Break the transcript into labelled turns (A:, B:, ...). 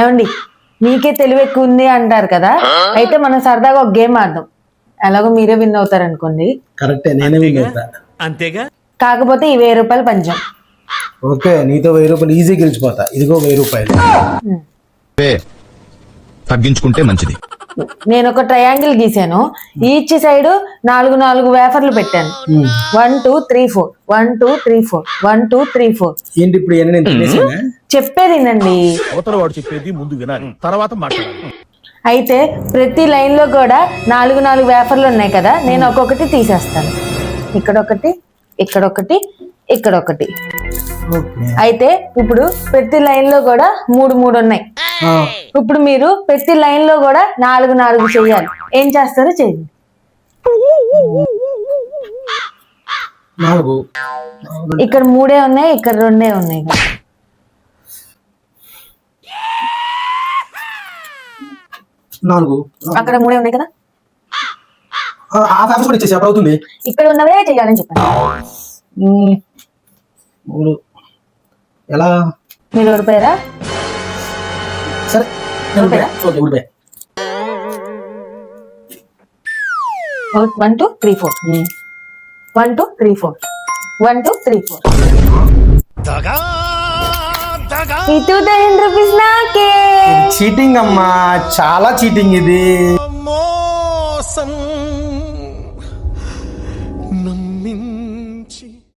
A: ఏమండి మీకే తెలివి ఎక్కువ ఉంది అంటారు కదా, అయితే మనం సరదాగా ఒక గేమ్ ఆడదాం. ఎలాగో మీరే విన్ అవుతారు అనుకోండి.
B: కరెక్టే, నేనే విన్ అవుతా.
C: అంతేగా.
A: కాకపోతే ఈ 1000 రూపాయలు పంచాం.
B: ఓకే, నీతో 1000 రూపాయలు ఈజీ గెలిచిపోతా. ఇదిగో 1000 రూపాయలు.
D: తగ్గించుకుంటే మంచిది.
A: నేను ఒక ట్రయాంగిల్ గీసాను. ఈచ్ సైడ్ 4 వేఫర్లు పెట్టాను. 1 2 3 4 1 2 3 4 1 2 3 4.
B: ఏంటి ఇప్పుడు ఇవన్నీ నేను తినేసానా?
A: చెప్పేది వినండి.
C: అవతల వాడు చెప్పేది ముందు వినాలి, తర్వాత మాట్లాడాలి.
A: అయితే ప్రతి లైన్ లో కూడా 4 వేఫర్లు ఉన్నాయి కదా, నేను ఒక్కొక్కటి తీసేస్తాను. ఇక్కడొకటి, ఇక్కడొకటి, ఇక్కడొకటి.
B: ఓకే.
A: అయితే ఇప్పుడు ప్రతి లైన్ లో కూడా 3 ఉన్నాయి. ఇప్పుడు మీరు ప్రతి లైన్ లో కూడా 4 చేయాలి. ఏం చేస్తారో చేయండి.
B: 4
A: ఇక్కడ 3 ఉన్నాయి, ఇక్కడ 2 ఉన్నాయి కదా.
B: 4
A: అక్కడ 3 ఉన్నాయి కదా.
B: ఆ పేపర్ కూడా ఇచ్చేసి అప్పుడు అవుతుంది.
A: ఇక్కడ ఉన్నవే చేయాలని చెప్పండి.
B: 3 ఎలా?
A: మీరు ఓడిపోయారా?
B: సరే నేను ఊడిపోయా. ఓకే, ఊడిపోయా.
A: 1 2 3 4 1 2 3 4 1 2 3 4. ఈ 2000 రూపీస్ నాకే.
B: చీటింగ్ అమ్మా, చాలా చీటింగ్ ఇది.